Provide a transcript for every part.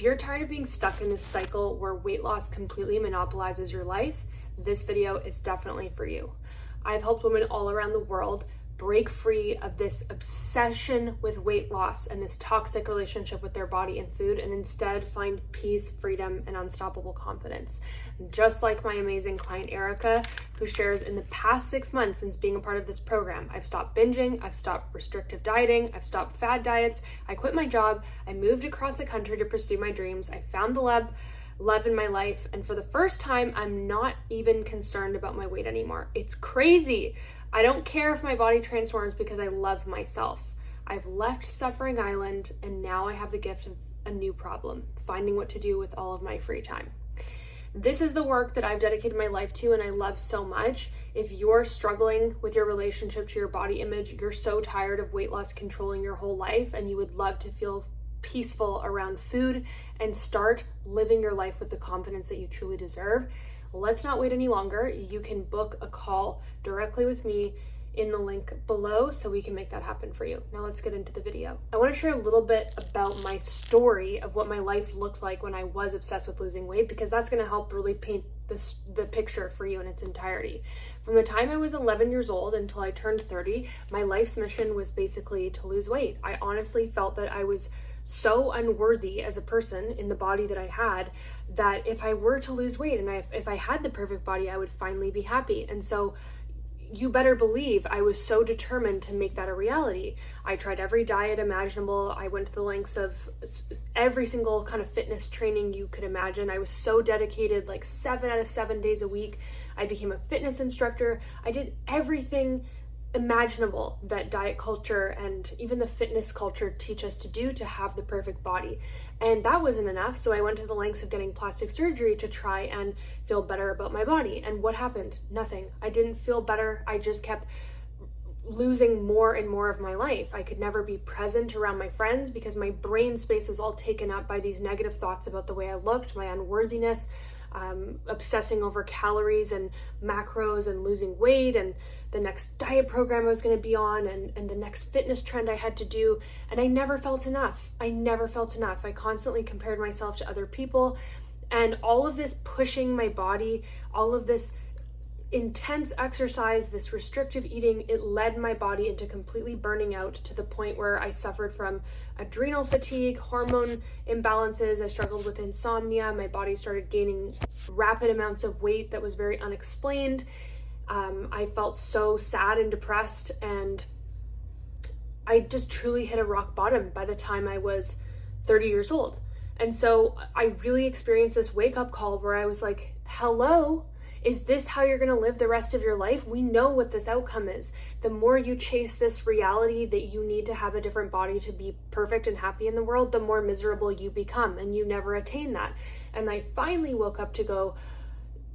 If you're tired of being stuck in this cycle where weight loss completely monopolizes your life, this video is definitely for you. I've helped women all around the world break free of this obsession with weight loss and this toxic relationship with their body and food, and instead find peace, freedom, and unstoppable confidence. Just like my amazing client Erica, who shares in the past 6 months since being a part of this program, I've stopped binging, I've stopped restrictive dieting, I've stopped fad diets, I quit my job, I moved across the country to pursue my dreams, I found the love in my life, and for the first time, I'm not even concerned about my weight anymore. It's crazy. I don't care if my body transforms because I love myself. I've left Suffering Island, and now I have the gift of a new problem, finding what to do with all of my free time. This is the work that I've dedicated my life to, and I love so much. If you're struggling with your relationship to your body image, you're so tired of weight loss controlling your whole life, and you would love to feel peaceful around food and start living your life with the confidence that you truly deserve, let's not wait any longer. You can book a call directly with me in the link below so we can make that happen for you. Now let's get into the video. I want to share a little bit about my story of what my life looked like when I was obsessed with losing weight, because that's going to help really paint the picture for you in its entirety. From the time I was 11 years old until I turned 30, my life's mission was basically to lose weight. I honestly felt that I was so unworthy as a person in the body that I had, that if I were to lose weight and if I had the perfect body, I would finally be happy. And so you better believe I was so determined to make that a reality. I tried every diet imaginable. I went to the lengths of every single kind of fitness training you could imagine. I was so dedicated, like 7 out of 7 days a week. I became a fitness instructor. I did everything imaginable that diet culture and even the fitness culture teach us to do to have the perfect body. And that wasn't enough, so I went to the lengths of getting plastic surgery to try and feel better about my body. And what happened? Nothing. I didn't feel better. I just kept losing more and more of my life. I could never be present around my friends because my brain space was all taken up by these negative thoughts about the way I looked, my unworthiness, obsessing over calories and macros and losing weight and the next diet program I was going to be on and the next fitness trend I had to do. And I never felt enough. I constantly compared myself to other people, and all of this pushing my body, all of this intense exercise, this restrictive eating, it led my body into completely burning out to the point where I suffered from adrenal fatigue, hormone imbalances. I struggled with insomnia. My body started gaining rapid amounts of weight that was very unexplained. I felt so sad and depressed, and I just truly hit a rock bottom by the time I was 30 years old. And so I really experienced this wake-up call where I was like, hello? Is this how you're going to live the rest of your life? We know what this outcome is. The more you chase this reality that you need to have a different body to be perfect and happy in the world, the more miserable you become, and you never attain that. And I finally woke up to go,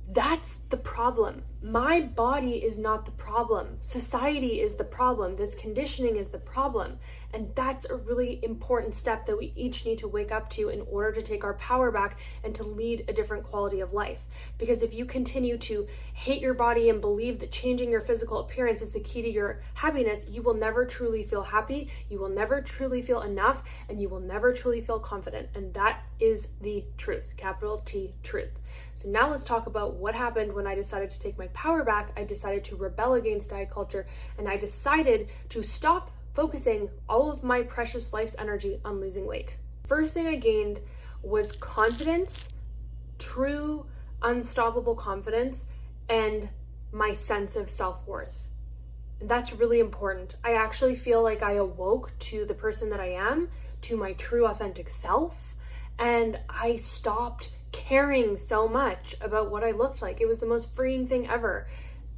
that's the problem. My body is not the problem. Society is the problem. This conditioning is the problem. And that's a really important step that we each need to wake up to in order to take our power back and to lead a different quality of life. Because if you continue to hate your body and believe that changing your physical appearance is the key to your happiness, you will never truly feel happy, you will never truly feel enough, and you will never truly feel confident. And that is the truth, capital T, truth. So now let's talk about what happened when I decided to take my power back. I decided to rebel against diet culture, and I decided to stop focusing all of my precious life's energy on losing weight. First thing I gained was confidence, true, unstoppable confidence, and my sense of self-worth. And that's really important. I actually feel like I awoke to the person that I am, to my true, authentic self, and I stopped caring so much about what I looked like. It was the most freeing thing ever.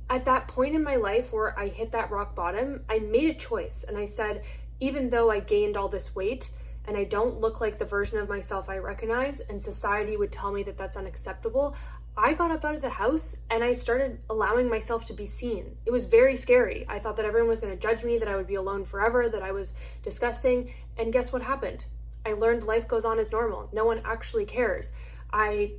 At that point in my life where I hit that rock bottom, I made a choice, and I said, even though I gained all this weight and I don't look like the version of myself I recognize, and society would tell me that that's unacceptable, I got up out of the house and I started allowing myself to be seen. It was very scary. I thought that everyone was going to judge me, that I would be alone forever, that I was disgusting. And guess what happened? I learned life goes on as normal. No one actually cares. I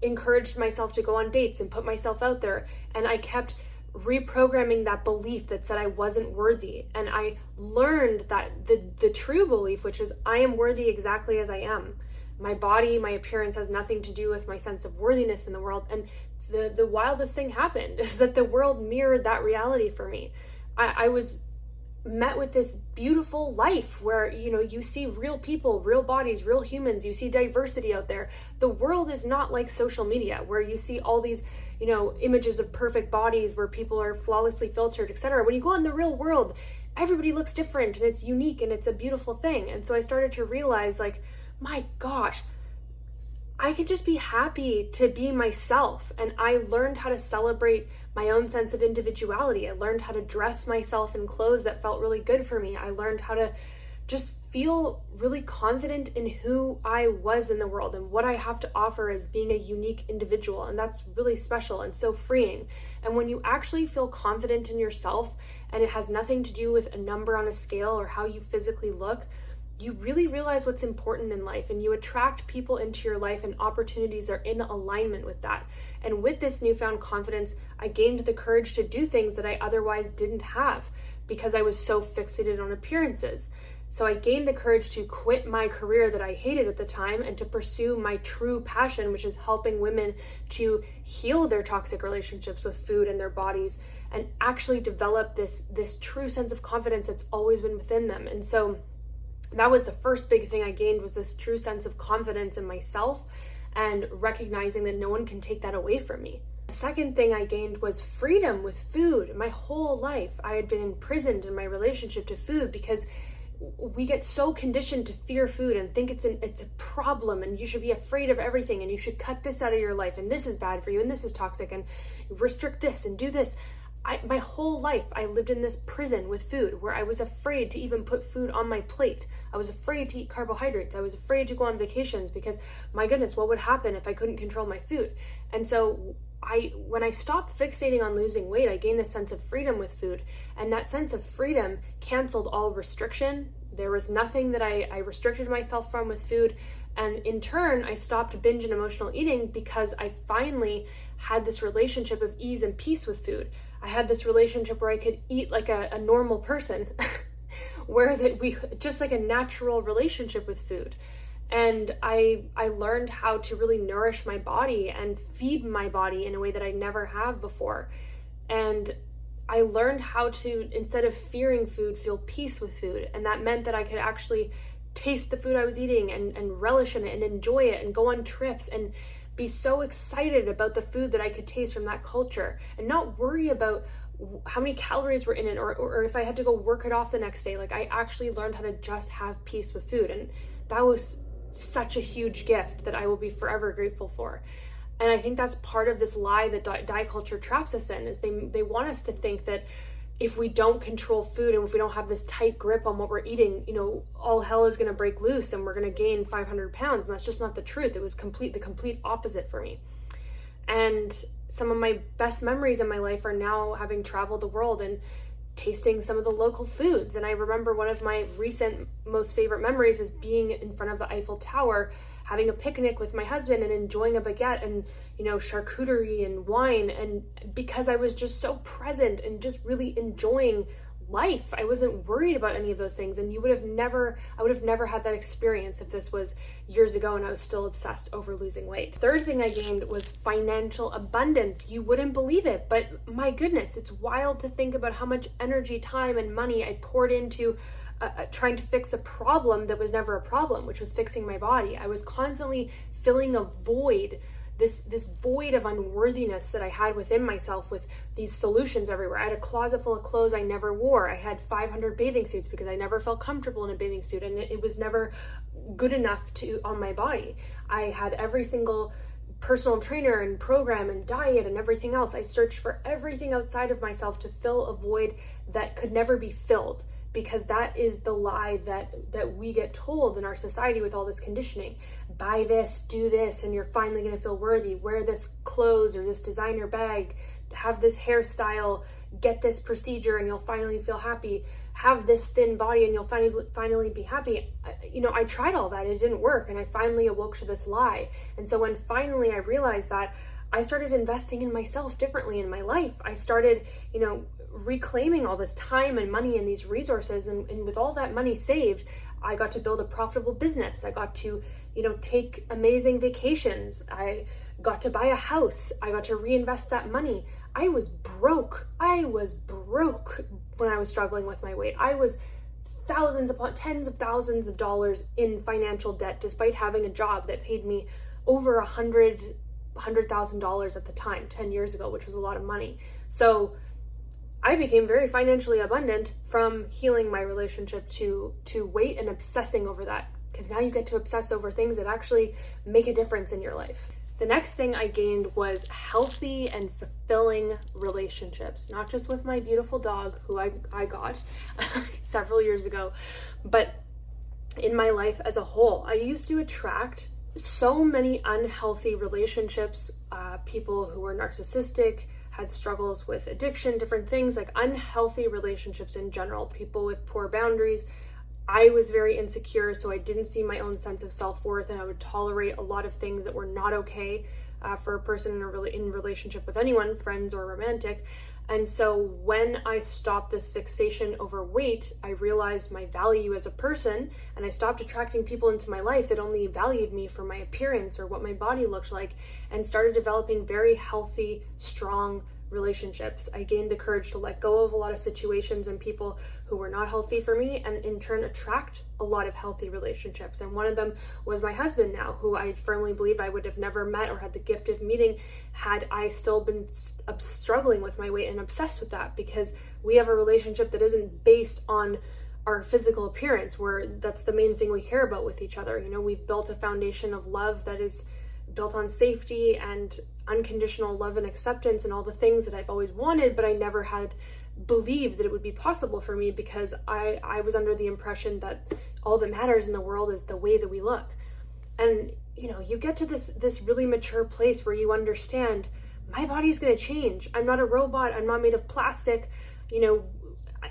encouraged myself to go on dates and put myself out there, and I kept reprogramming that belief that said I wasn't worthy. And I learned that the true belief, which is I am worthy exactly as I am. my body, my appearance has nothing to do with my sense of worthiness in the world. And the wildest thing happened is that the world mirrored that reality for me. I was met with this beautiful life where, you see real people, real bodies, real humans, you see diversity out there. The world is not like social media where you see all these, images of perfect bodies where people are flawlessly filtered, etc. When you go out in the real world, everybody looks different and it's unique and it's a beautiful thing. And so I started to realize, like, my gosh, I could just be happy to be myself. And I learned how to celebrate my own sense of individuality. I learned how to dress myself in clothes that felt really good for me. I learned how to just feel really confident in who I was in the world and what I have to offer as being a unique individual. And that's really special and so freeing. And when you actually feel confident in yourself, and it has nothing to do with a number on a scale or how you physically look, you really realize what's important in life, and you attract people into your life, and opportunities are in alignment with that. And with this newfound confidence, I gained the courage to do things that I otherwise didn't have because I was so fixated on appearances. So I gained the courage to quit my career that I hated at the time and to pursue my true passion, which is helping women to heal their toxic relationships with food and their bodies and actually develop this true sense of confidence that's always been within them. And so that was the first big thing I gained, was this true sense of confidence in myself and recognizing that no one can take that away from me. The second thing I gained was freedom with food. My whole life, I had been imprisoned in my relationship to food because we get so conditioned to fear food and think it's a problem and you should be afraid of everything and you should cut this out of your life and this is bad for you and this is toxic and restrict this and do this. My whole life, I lived in this prison with food where I was afraid to even put food on my plate. I was afraid to eat carbohydrates. I was afraid to go on vacations because, my goodness, what would happen if I couldn't control my food? And so when I stopped fixating on losing weight, I gained this sense of freedom with food. And that sense of freedom canceled all restriction. There was nothing that I restricted myself from with food. And in turn, I stopped binge and emotional eating because I finally had this relationship of ease and peace with food. I had this relationship where I could eat like a normal person, where we just like a natural relationship with food. And I learned how to really nourish my body and feed my body in a way that I never have before. And I learned how to, instead of fearing food, feel peace with food. And that meant that I could actually taste the food I was eating and relish in it and enjoy it and go on trips and be so excited about the food that I could taste from that culture and not worry about how many calories were in it or if I had to go work it off the next day. Like, I actually learned how to just have peace with food. And that was such a huge gift that I will be forever grateful for. And I think that's part of this lie that diet culture traps us in, is they want us to think that if we don't control food and if we don't have this tight grip on what we're eating, all hell is going to break loose and we're going to gain 500 pounds. And that's just not the truth. It was the complete opposite for me. And some of my best memories in my life are now having traveled the world and tasting some of the local foods. And I remember one of my recent most favorite memories is being in front of the Eiffel Tower, having a picnic with my husband and enjoying a baguette and, charcuterie and wine. And because I was just so present and just really enjoying life, I wasn't worried about any of those things. And I would have never had that experience if this was years ago and I was still obsessed over losing weight. Third thing I gained was financial abundance. You wouldn't believe it, but my goodness, it's wild to think about how much energy, time, and money I poured into trying to fix a problem that was never a problem, which was fixing my body. I was constantly filling a void, this void of unworthiness that I had within myself with these solutions everywhere. I had a closet full of clothes I never wore. I had 500 bathing suits because I never felt comfortable in a bathing suit and it was never good enough on my body. I had every single personal trainer and program and diet and everything else. I searched for everything outside of myself to fill a void that could never be filled, because that is the lie that we get told in our society with all this conditioning. Buy this, do this, and you're finally going to feel worthy. Wear this clothes or this designer bag, have this hairstyle, get this procedure, and you'll finally feel happy. Have this thin body and you'll finally be happy. I tried all that. It didn't work. And I finally awoke to this lie. And so when finally I realized that, I started investing in myself differently in my life. I started, reclaiming all this time and money and these resources. And with all that money saved, I got to build a profitable business. I got to, take amazing vacations. I got to buy a house. I got to reinvest that money. I was broke. When I was struggling with my weight. I was thousands upon tens of thousands of dollars in financial debt, despite having a job that paid me over $100,000 at the time, 10 years ago, which was a lot of money. So I became very financially abundant from healing my relationship to weight and obsessing over that, because now you get to obsess over things that actually make a difference in your life. The next thing I gained was healthy and fulfilling relationships, not just with my beautiful dog, who I got several years ago, but in my life as a whole. I used to attract so many unhealthy relationships, people who were narcissistic, had struggles with addiction, different things, like unhealthy relationships in general, people with poor boundaries. I was very insecure, so I didn't see my own sense of self-worth, and I would tolerate a lot of things that were not okay for a person in relationship with anyone, friends or romantic. And so when I stopped this fixation over weight, I realized my value as a person, and I stopped attracting people into my life that only valued me for my appearance or what my body looked like, and started developing very healthy, strong relationships. I gained the courage to let go of a lot of situations and people who were not healthy for me, and in turn attract a lot of healthy relationships. And one of them was my husband now, who I firmly believe I would have never met or had the gift of meeting had I still been struggling with my weight and obsessed with that, because we have a relationship that isn't based on our physical appearance, where that's the main thing we care about with each other. We've built a foundation of love that is built on safety and unconditional love and acceptance and all the things that I've always wanted, but I never had believed that it would be possible for me, because I was under the impression that all that matters in the world is the way that we look. And you get to this really mature place where you understand my body's going to change. I'm not a robot. I'm not made of plastic.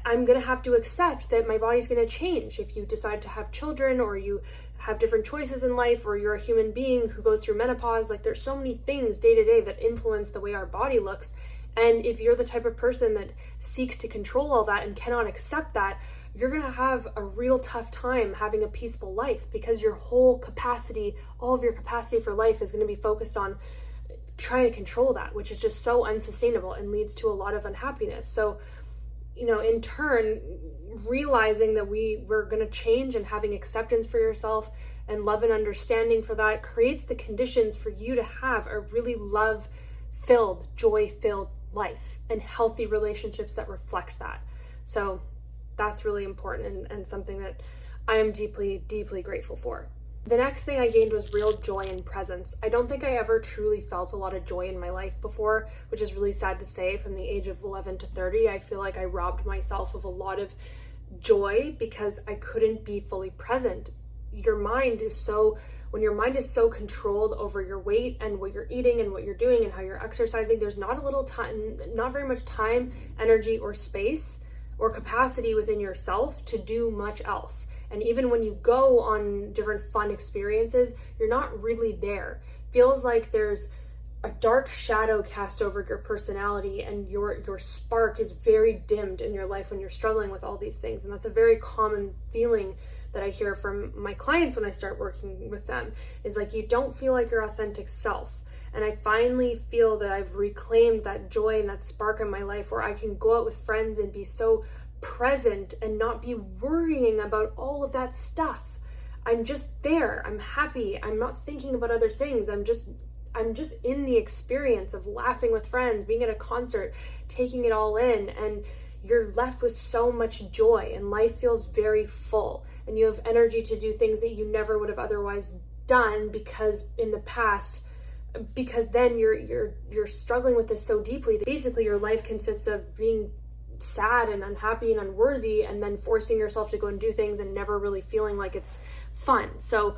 I'm going to have to accept that my body's going to change. If you decide to have children, or you have different choices in life, or you're a human being who goes through menopause, like there's so many things day to day that influence the way our body looks. And if you're the type of person that seeks to control all that and cannot accept that, you're going to have a real tough time having a peaceful life, because your whole capacity, all of your capacity for life is going to be focused on trying to control that, which is just so unsustainable and leads to a lot of unhappiness. So, in turn, realizing that we're going to change and having acceptance for yourself and love and understanding for that creates the conditions for you to have a really love-filled, joy-filled life and healthy relationships that reflect that. So that's really important and something that I am deeply, deeply grateful for. The next thing I gained was real joy and presence. I don't think I ever truly felt a lot of joy in my life before, which is really sad to say. From the age of 11 to 30, I feel like I robbed myself of a lot of joy because I couldn't be fully present. When your mind is so controlled over your weight and what you're eating and what you're doing and how you're exercising, there's not very much time, energy, or space or capacity within yourself to do much else. And even when you go on different fun experiences, you're not really there. Feels like there's a dark shadow cast over your personality, and your spark is very dimmed in your life when you're struggling with all these things. And that's a very common feeling that I hear from my clients when I start working with them, is like, you don't feel like your authentic self. And I finally feel that I've reclaimed that joy and that spark in my life, where I can go out with friends and be so present and not be worrying about all of that stuff. I'm just there. I'm happy. I'm not thinking about other things. I'm just in the experience of laughing with friends, being at a concert, taking it all in, and you're left with so much joy, and life feels very full, and you have energy to do things that you never would have otherwise done because then you're struggling with this so deeply that basically your life consists of being sad and unhappy and unworthy, and then forcing yourself to go and do things and never really feeling like it's fun. So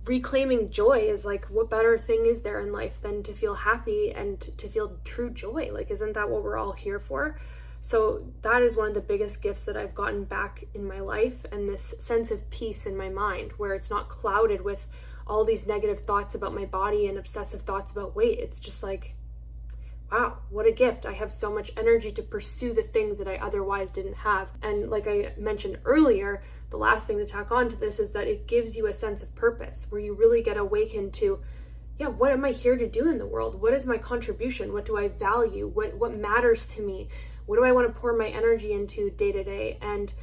reclaiming joy is like, what better thing is there in life than to feel happy and to feel true joy? Like, isn't that what we're all here for? So that is one of the biggest gifts that I've gotten back in my life, and this sense of peace in my mind, where it's not clouded with all these negative thoughts about my body and obsessive thoughts about weight. It's just like, wow, what a gift. I have so much energy to pursue the things that I otherwise didn't have. And like I mentioned earlier, the last thing to tack on to this is that it gives you a sense of purpose where you really get awakened to, yeah, what am I here to do in the world? What is my contribution? What do I value? What matters to me? What do I want to pour my energy into day to day? And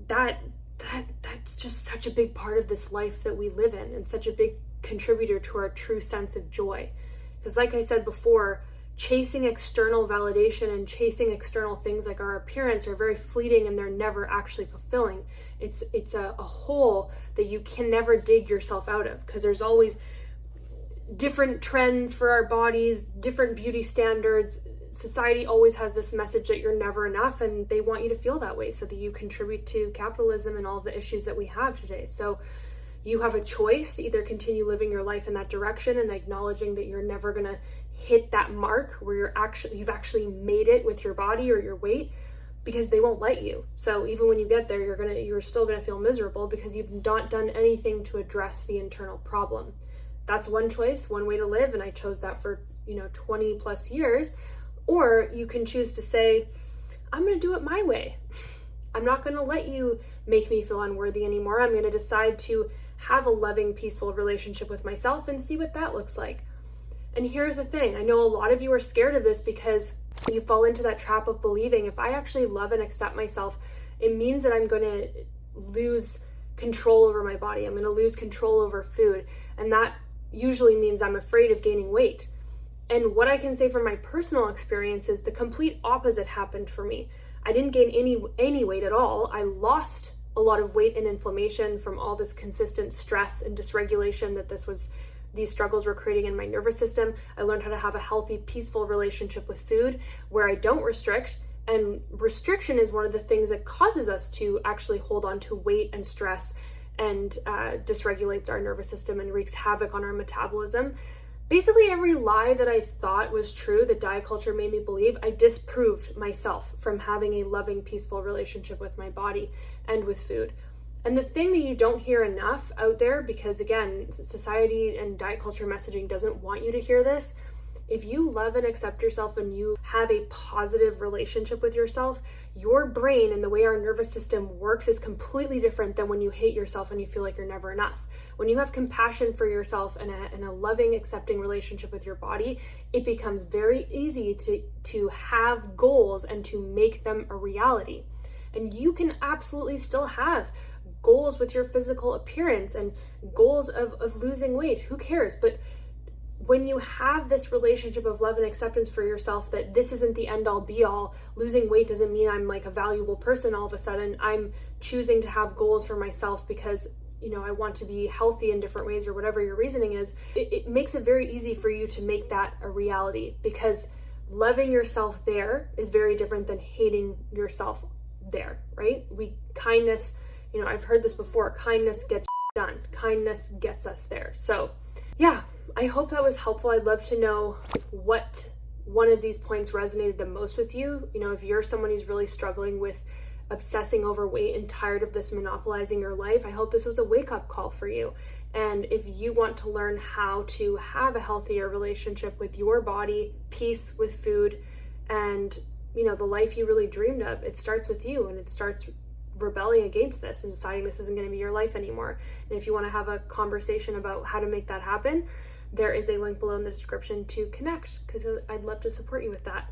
that's just such a big part of this life that we live in, and such a big contributor to our true sense of joy. Because like I said before, chasing external validation and chasing external things like our appearance are very fleeting, and they're never actually fulfilling. It's a hole that you can never dig yourself out of, because there's always different trends for our bodies, different beauty standards. Society always has this message that you're never enough, and they want you to feel that way so that you contribute to capitalism and all the issues that we have today. So you have a choice to either continue living your life in that direction and acknowledging that you're never going to hit that mark where you've actually made it with your body or your weight, because they won't let you. So even when you get there, you're still going to feel miserable because you've not done anything to address the internal problem. That's one choice, one way to live, and I chose that for 20 plus years. Or you can choose to say, I'm going to do it my way. I'm not going to let you make me feel unworthy anymore. I'm going to decide to have a loving, peaceful relationship with myself and see what that looks like. And here's the thing. I know a lot of you are scared of this because you fall into that trap of believing, if I actually love and accept myself, it means that I'm going to lose control over my body. I'm going to lose control over food. And that usually means I'm afraid of gaining weight. And what I can say from my personal experience is the complete opposite happened for me. I didn't gain any weight at all. I lost a lot of weight and inflammation from all this consistent stress and dysregulation that these struggles were creating in my nervous system. I learned how to have a healthy, peaceful relationship with food where I don't restrict. And restriction is one of the things that causes us to actually hold on to weight and stress, and dysregulates our nervous system and wreaks havoc on our metabolism. Basically, every lie that I thought was true, that diet culture made me believe, I disproved myself from having a loving, peaceful relationship with my body and with food. And the thing that you don't hear enough out there, because again, society and diet culture messaging doesn't want you to hear this, if you love and accept yourself and you have a positive relationship with yourself, your brain and the way our nervous system works is completely different than when you hate yourself and you feel like you're never enough. When you have compassion for yourself and a loving, accepting relationship with your body, it becomes very easy to have goals and to make them a reality. And you can absolutely still have goals with your physical appearance and goals of losing weight. Who cares? But when you have this relationship of love and acceptance for yourself, that this isn't the end all be all, losing weight doesn't mean I'm like a valuable person all of a sudden. I'm choosing to have goals for myself because, I want to be healthy in different ways, or whatever your reasoning is. It makes it very easy for you to make that a reality, because loving yourself there is very different than hating yourself there, right? Kindness, I've heard this before, kindness gets done. Kindness gets us there. So yeah, I hope that was helpful. I'd love to know what one of these points resonated the most with you. If you're someone who's really struggling with obsessing over weight and tired of this monopolizing your life, I hope this was a wake-up call for you. And if you want to learn how to have a healthier relationship with your body, peace with food, and the life you really dreamed of, it starts with you, and it starts rebelling against this and deciding this isn't going to be your life anymore. And if you want to have a conversation about how to make that happen, there is a link below in the description to connect, because I'd love to support you with that.